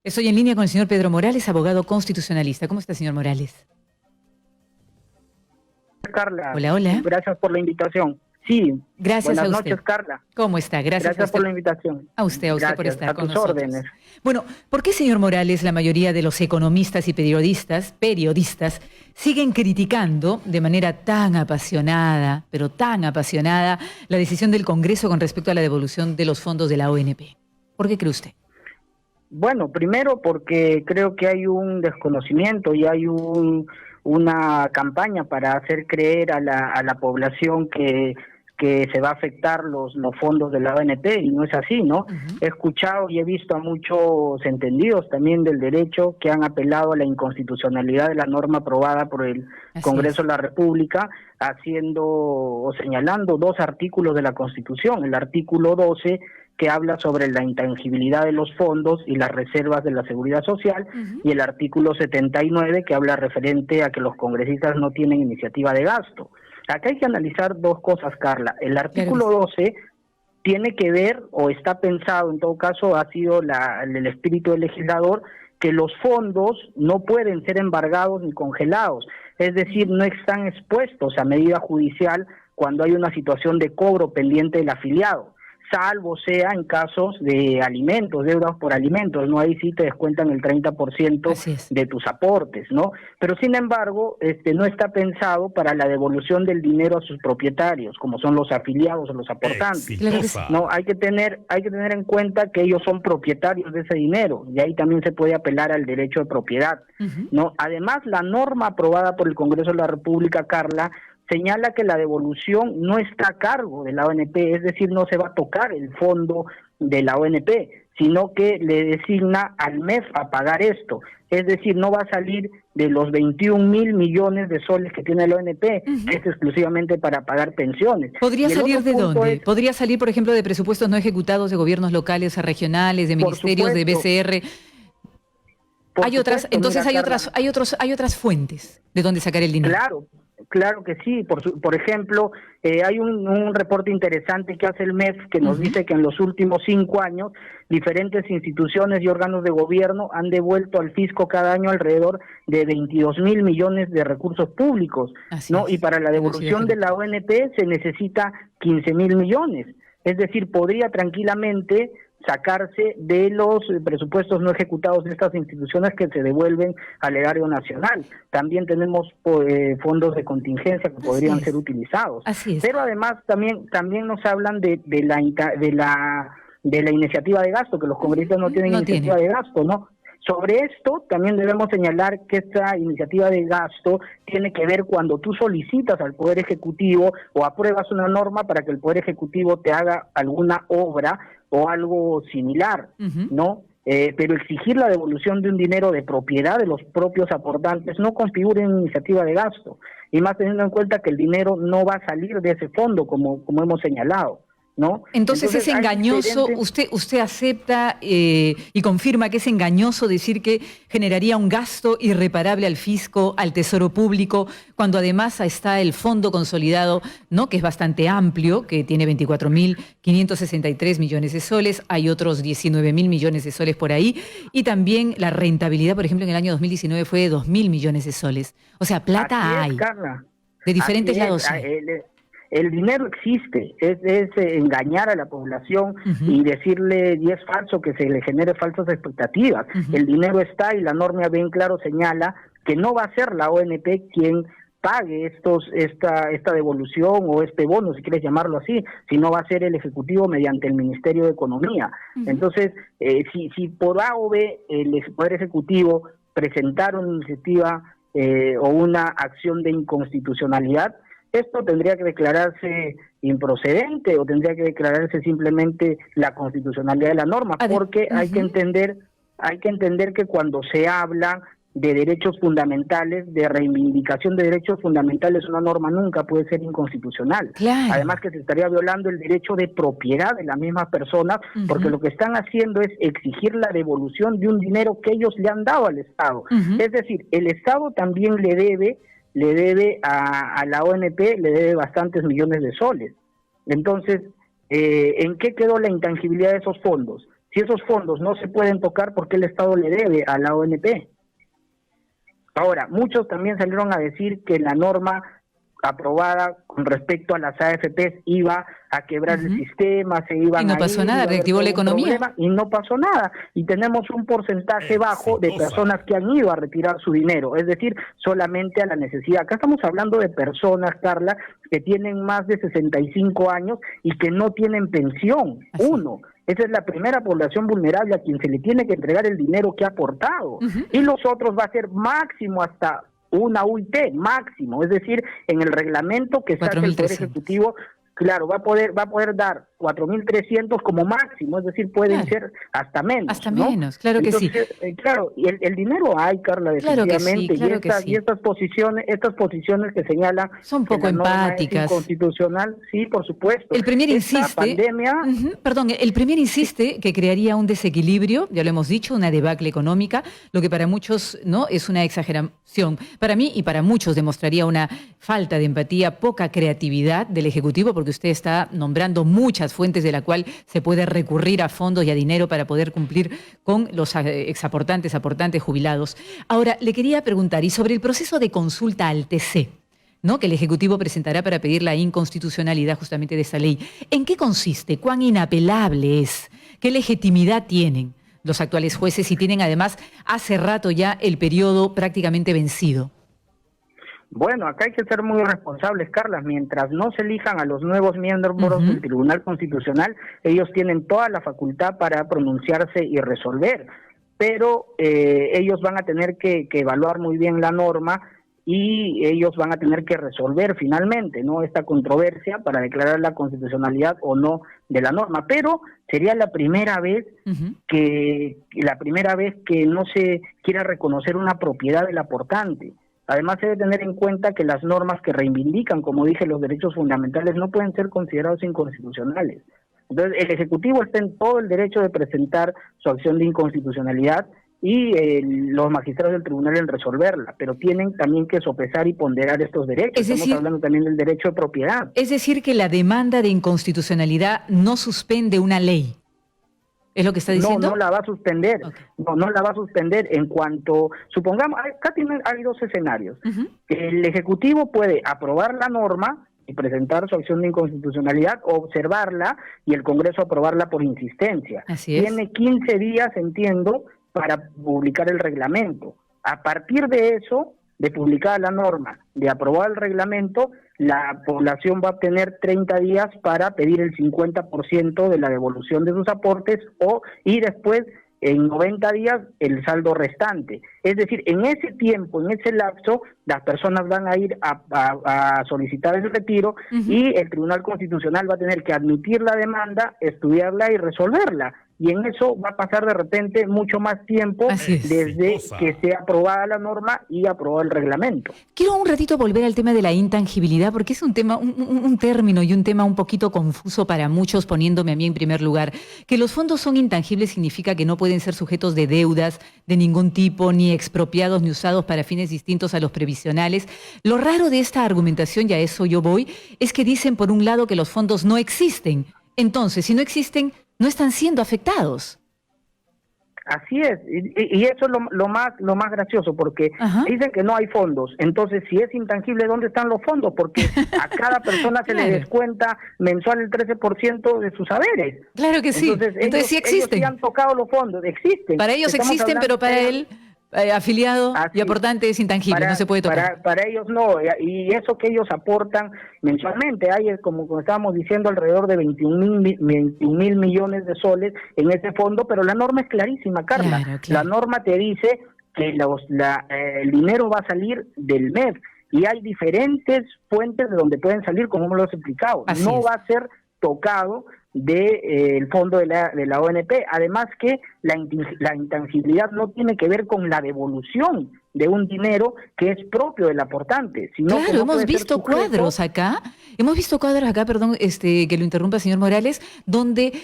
Estoy en línea con el señor Pedro Morales, abogado constitucionalista. ¿Cómo está, señor Morales? Carla, Hola, hola. gracias por la invitación. Sí, Gracias a buenas usted. noches, Carla. ¿Cómo está? Gracias a Gracias por usted. la invitación. A usted por Gracias, estar a con tus nosotros. órdenes. Bueno, ¿por qué, señor Morales, la mayoría de los economistas y periodistas, siguen criticando de manera tan apasionada, pero tan apasionada, la decisión del Congreso con respecto a la devolución de los fondos de la ONP? ¿Por qué cree usted? Bueno, primero porque creo que hay un desconocimiento y hay una campaña para hacer creer a la población que se va a afectar los fondos de la ONP, y no es así, ¿no? He escuchado y he visto a muchos entendidos también del derecho que han apelado a la inconstitucionalidad de la norma aprobada por el Congreso de la República, haciendo o señalando dos artículos de la Constitución: el artículo 12, que habla sobre la intangibilidad de los fondos y las reservas de la seguridad social, y el artículo 79, que habla referente a que los congresistas no tienen iniciativa de gasto. Acá hay que analizar dos cosas, Carla. El artículo 12 tiene que ver, o está pensado, en todo caso ha sido el espíritu del legislador, que los fondos no pueden ser embargados ni congelados, es decir, no están expuestos a medida judicial cuando hay una situación de cobro pendiente del afiliado, salvo sea en casos de alimentos, deudas por alimentos, ¿no? Ahí sí te descuentan el 30% de tus aportes, ¿no? Pero sin embargo, no está pensado para la devolución del dinero a sus propietarios, como son los afiliados o los aportantes. No, hay que tener en cuenta que ellos son propietarios de ese dinero, y ahí también se puede apelar al derecho de propiedad, ¿no? Además, la norma aprobada por el Congreso de la República, Carla, señala que la devolución no está a cargo de la ONP, es decir, no se va a tocar el fondo de la ONP, sino que le designa al MEF a pagar esto. Es decir, no va a salir de los 21.000 millones de soles que tiene la ONP, que es exclusivamente para pagar pensiones. ¿Podría salir de dónde? ¿Podría salir, por ejemplo, de presupuestos no ejecutados de gobiernos locales, regionales, de ministerios, de BCR? Hay otras, entonces hay otras fuentes de donde sacar el dinero. Claro que sí. Por ejemplo, hay un reporte interesante que hace el MEF que nos dice que en los últimos 5 años diferentes instituciones y órganos de gobierno han devuelto al fisco cada año alrededor de 22.000 millones de recursos públicos, ¿no? Y para la devolución de la ONP se necesita 15.000 millones. Es decir, podría tranquilamente sacarse de los presupuestos no ejecutados de estas instituciones que se devuelven al erario nacional. También tenemos fondos de contingencia que podrían ser utilizados. Pero además también nos hablan de la iniciativa de gasto, que los congresistas no tienen iniciativa de gasto, ¿no? Sobre esto también debemos señalar que esta iniciativa de gasto tiene que ver cuando tú solicitas al Poder Ejecutivo o apruebas una norma para que el Poder Ejecutivo te haga alguna obra o algo similar, ¿no? Pero exigir la devolución de un dinero de propiedad de los propios aportantes no configura una iniciativa de gasto, y más teniendo en cuenta que el dinero no va a salir de ese fondo, como hemos señalado, ¿no? Entonces es engañoso, usted acepta y confirma que es engañoso decir que generaría un gasto irreparable al fisco, al tesoro público, cuando además está el fondo consolidado, ¿no?, que es bastante amplio, que tiene 24.563 millones de soles, hay otros 19.000 millones de soles por ahí, y también la rentabilidad, por ejemplo, en el año 2019 fue de 2.000 millones de soles. O sea, plata hay, Carla. De diferentes lados. El dinero existe, es engañar a la población y decirle, y es falso que se le genere falsas expectativas. El dinero está, y la norma bien claro señala que no va a ser la ONP quien pague esta devolución o este bono, si quieres llamarlo así, sino va a ser el Ejecutivo mediante el Ministerio de Economía. Entonces, si por A o B el Poder Ejecutivo presentara una iniciativa o una acción de inconstitucionalidad, esto tendría que declararse improcedente o tendría que declararse simplemente la constitucionalidad de la norma, porque hay que entender que cuando se habla de derechos fundamentales, de reivindicación de derechos fundamentales, una norma nunca puede ser inconstitucional. Además que se estaría violando el derecho de propiedad de las mismas personas, porque lo que están haciendo es exigir la devolución de un dinero que ellos le han dado al Estado. Es decir, el Estado también le debe a la ONP, le debe bastantes millones de soles. Entonces, ¿en qué quedó la intangibilidad de esos fondos? Si esos fondos no se pueden tocar, ¿por qué el Estado le debe a la ONP? Ahora, muchos también salieron a decir que la norma aprobada con respecto a las AFPs iba a quebrar el sistema, se iban y no pasó nada, reactivó la economía. Y no pasó nada. Y tenemos un porcentaje bajo de personas que han ido a retirar su dinero, es decir, solamente a la necesidad. Acá estamos hablando de personas, Carla, que tienen más de 65 años y que no tienen pensión. Así. Esa es la primera población vulnerable a quien se le tiene que entregar el dinero que ha aportado. Y los otros va a ser máximo hasta una UIT, máximo, es decir, en el reglamento que saca el Poder Ejecutivo, claro, va a poder dar 4.300 como máximo, es decir, pueden ser hasta menos. Hasta ¿no? menos, claro. Entonces, que sí. Claro, y el dinero hay, Carla, definitivamente, y estas posiciones que señalan son poco empáticas. Es inconstitucional, sí, por supuesto. El Premier insiste, pandemia, el Premier insiste que crearía un desequilibrio, ya lo hemos dicho, una debacle económica, lo que para muchos no es una exageración. Para mí y para muchos demostraría una falta de empatía, poca creatividad del Ejecutivo, porque usted está nombrando muchas fuentes de la cual se puede recurrir a fondos y a dinero para poder cumplir con los exaportantes, aportantes, jubilados. Ahora, le quería preguntar, y sobre el proceso de consulta al TC, ¿no?, que el Ejecutivo presentará para pedir la inconstitucionalidad justamente de esta ley. ¿En qué consiste? ¿Cuán inapelable es? ¿Qué legitimidad tienen los actuales jueces y tienen además hace rato ya el periodo prácticamente vencido? Bueno, acá hay que ser muy responsables, Carla. Mientras no se elijan a los nuevos miembros del Tribunal Constitucional, ellos tienen toda la facultad para pronunciarse y resolver, pero ellos van a tener que evaluar muy bien la norma y ellos van a tener que resolver finalmente, ¿no?, esta controversia para declarar la constitucionalidad o no de la norma. Pero sería la primera vez que no se quiera reconocer una propiedad del aportante. Además, se debe tener en cuenta que las normas que reivindican, como dije, los derechos fundamentales no pueden ser considerados inconstitucionales. Entonces, el Ejecutivo está en todo el derecho de presentar su acción de inconstitucionalidad y los magistrados del tribunal en resolverla, pero tienen también que sopesar y ponderar estos derechos. Estamos hablando también del derecho de propiedad. Es decir, que la demanda de inconstitucionalidad no suspende una ley. ¿Es lo que está diciendo? No la va a suspender. Okay. No la va a suspender en cuanto, supongamos, acá hay dos escenarios. El Ejecutivo puede aprobar la norma y presentar su acción de inconstitucionalidad, o observarla y el Congreso aprobarla por insistencia. Así es. Tiene 15 días, entiendo, para publicar el reglamento. A partir de eso, de publicar la norma, de aprobar el reglamento, la población va a tener 30 días para pedir el 50% de la devolución de sus aportes y después en 90 días el saldo restante. Es decir, en ese tiempo, en ese lapso, las personas van a ir a solicitar el retiro y el Tribunal Constitucional va a tener que admitir la demanda, estudiarla y resolverla. Y en eso va a pasar de repente mucho más tiempo desde que sea aprobada la norma y aprobado el reglamento. Quiero un ratito volver al tema de la intangibilidad, porque es un tema, un término y un tema un poquito confuso para muchos, poniéndome a mí en primer lugar. Que los fondos son intangibles significa que no pueden ser sujetos de deudas de ningún tipo, ni expropiados ni usados para fines distintos a los previsionales. Lo raro de esta argumentación, y a eso yo voy, es que dicen por un lado que los fondos no existen. Entonces, si no existen, no están siendo afectados. Así es, y eso es lo más gracioso, porque dicen que no hay fondos. Entonces, si es intangible, ¿dónde están los fondos? Porque a cada persona se le descuenta mensual el 13% de sus saberes. Claro que sí. Entonces sí existen. Ellos sí han tocado los fondos, existen. Para ellos existen, pero para él, afiliado y aportante es intangible, no se puede tocar. Para ellos no, y eso que ellos aportan mensualmente, hay, como estábamos diciendo, alrededor de 21.000 millones de soles en ese fondo, pero la norma es clarísima, Carla. Claro. La norma te dice que el dinero va a salir del MEF, y hay diferentes fuentes de donde pueden salir, como me lo has explicado. No va a ser tocado del fondo de la ONP. Además que la intangibilidad no tiene que ver con la devolución de un dinero que es propio del aportante, sino claro, que no hemos visto cuadros acá, perdón, que lo interrumpa, señor Morales, donde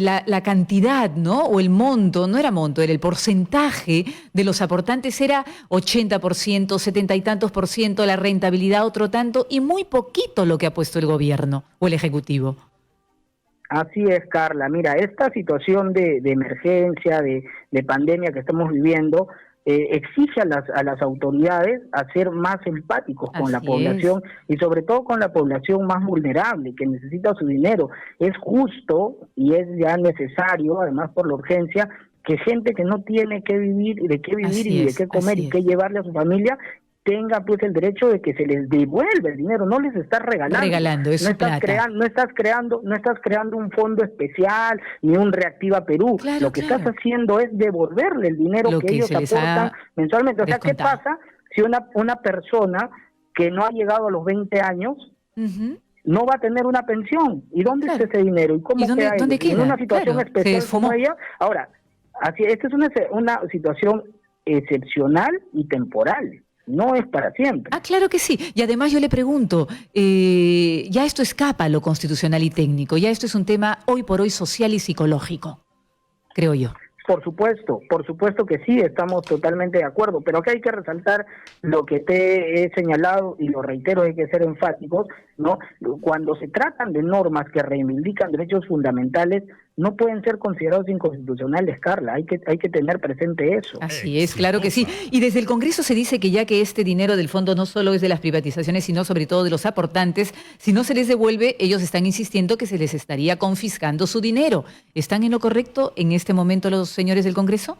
la cantidad, ¿no?, o el monto, no era monto, era el porcentaje de los aportantes era 80%, 70 y tantos por ciento, la rentabilidad otro tanto, y muy poquito lo que ha puesto el gobierno o el Ejecutivo. Así es, Carla. Mira, esta situación de emergencia, de pandemia que estamos viviendo, exige a las autoridades a ser más empáticos con la Así es. población y sobre todo con la población más vulnerable que necesita su dinero. Es justo y es ya necesario, además por la urgencia, que gente que no tiene que vivir, de qué vivir y de qué comer y qué llevarle a su familia tenga pues el derecho de que se les devuelva el dinero, no les estás regalando, Es no su estás plata. no estás creando un fondo especial ni un Reactiva Perú, Claro, lo que estás claro. haciendo es devolverle el dinero Lo que que ellos se les aportan ha mensualmente. O sea, ¿qué descontado. pasa si una persona que no ha llegado a los 20 años Ujú. no va a tener una pensión? ¿Y dónde está Claro. ese dinero? ¿Y ¿Y cómo queda dónde ellos? Y en una queda? situación Claro, se especial como esfumó. ella, ahora, así, esta es una situación excepcional y temporal, no es para siempre. Ah, claro que sí. Y además yo le pregunto, ya esto escapa a lo constitucional y técnico, ya esto es un tema hoy por hoy social y psicológico, creo yo. Por supuesto que sí, estamos totalmente de acuerdo, pero acá hay que resaltar lo que te he señalado y lo reitero, hay que ser enfáticos, ¿no? Cuando se tratan de normas que reivindican derechos fundamentales, no pueden ser considerados inconstitucionales, Carla, hay que tener presente eso. Así es, claro que sí. Y desde el Congreso se dice que ya que este dinero del fondo no solo es de las privatizaciones, sino sobre todo de los aportantes, si no se les devuelve, ellos están insistiendo que se les estaría confiscando su dinero. ¿Están en lo correcto en este momento los señores del Congreso?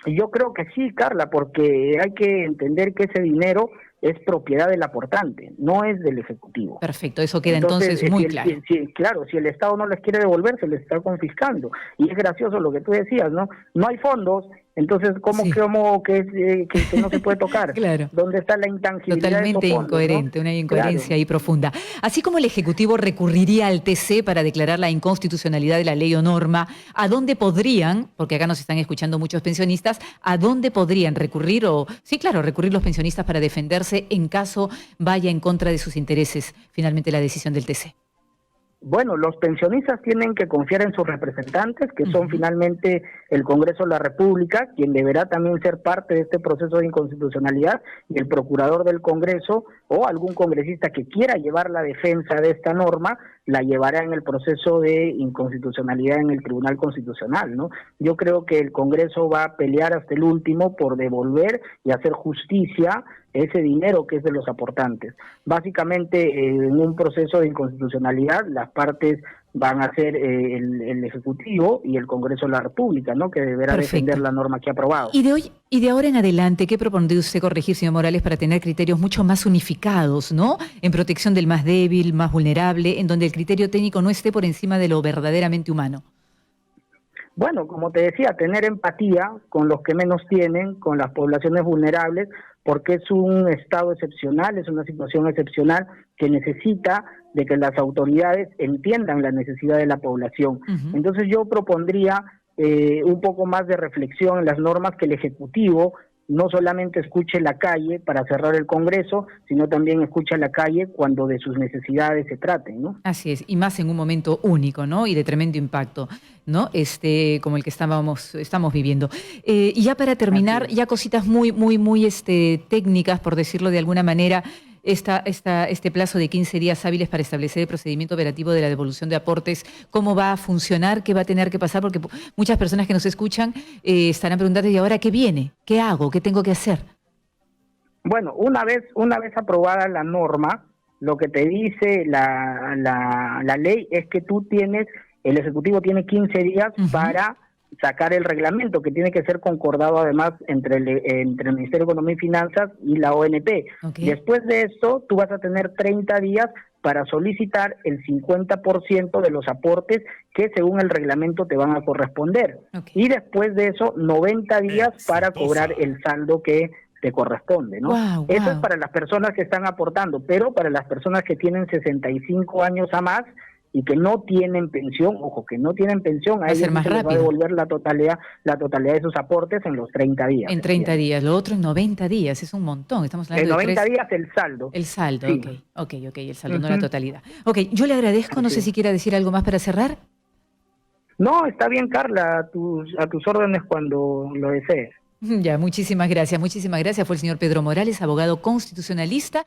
Yo creo que sí, Carla, porque hay que entender que ese dinero es propiedad del aportante, no es del Ejecutivo. Perfecto, eso queda Entonces, entonces muy claro. claro, si el Estado no les quiere devolver, se les está confiscando. Y es gracioso lo que tú decías, ¿no? No hay fondos, entonces, ¿cómo Sí, que no se puede tocar? claro. ¿Dónde está la intangibilidad de esos Totalmente fondos, no? incoherente, una Claro. incoherencia ahí profunda. Así como el Ejecutivo recurriría al TC para declarar la inconstitucionalidad de la ley o norma, ¿a dónde podrían, porque acá nos están escuchando muchos pensionistas, a dónde podrían recurrir o, sí, claro, recurrir los pensionistas para defenderse en caso vaya en contra de sus intereses finalmente la decisión del TC? Bueno, los pensionistas tienen que confiar en sus representantes, que son Ujú. finalmente el Congreso de la República, quien deberá también ser parte de este proceso de inconstitucionalidad, y el procurador del Congreso o algún congresista que quiera llevar la defensa de esta norma, la llevará en el proceso de inconstitucionalidad en el Tribunal Constitucional, ¿no? Yo creo que el Congreso va a pelear hasta el último por devolver y hacer justicia ese dinero que es de los aportantes. Básicamente, en un proceso de inconstitucionalidad, las partes van a ser el Ejecutivo y el Congreso de la República, ¿no? Que deberá defender Perfecto. la norma que ha aprobado. Y de ahora en adelante, ¿qué propondría usted corregir, señor Morales, para tener criterios mucho más unificados, ¿no? En protección del más débil, más vulnerable, en donde el criterio técnico no esté por encima de lo verdaderamente humano? Bueno, como te decía, tener empatía con los que menos tienen, con las poblaciones vulnerables, porque es un estado excepcional, es una situación excepcional que necesita de que las autoridades entiendan la necesidad de la población. Ujú. Entonces yo propondría un poco más de reflexión en las normas, que el Ejecutivo no solamente escuche la calle para cerrar el Congreso, sino también escuche la calle cuando de sus necesidades se traten, ¿no? Así es, y más en un momento único, ¿no? Y de tremendo impacto, ¿no? Como el que estamos viviendo. Y ya para Así terminar, es. ya cositas muy técnicas, por decirlo de alguna manera, este plazo de 15 días hábiles para establecer el procedimiento operativo de la devolución de aportes, ¿cómo va a funcionar? ¿Qué va a tener que pasar? Porque muchas personas que nos escuchan estarán preguntando, ¿y ahora qué viene? ¿Qué hago? ¿Qué tengo que hacer? Bueno, una vez aprobada la norma, lo que te dice la ley es que el Ejecutivo tiene 15 días Ujú. para sacar el reglamento, que tiene que ser concordado además entre el Ministerio de Economía y Finanzas y la ONP. Ok, Después de esto, tú vas a tener 30 días para solicitar el 50% de los aportes que según el reglamento te van a corresponder. ok. Y después de eso, 90 días para cobrar el saldo que te corresponde, ¿no? Wow, Eso es wow. para las personas que están aportando, pero para las personas que tienen 65 años a más y que no tienen pensión, ojo, que no tienen pensión, Va a a ellos ser sí más se les va a rápido. devolver la totalidad de sus aportes en los 30 días, En 30 ¿entiendes? días, lo otro en 90 días, es un montón. Estamos En hablando de 90 días el saldo, el saldo, sí. ok, el saldo, no la Ujú, totalidad. Ok, yo le agradezco, no así sé es. si quiera decir algo más para cerrar. No, está bien, Carla, a tus órdenes cuando lo desees. Ya, muchísimas gracias, muchísimas gracias. Fue el señor Pedro Morales, abogado constitucionalista.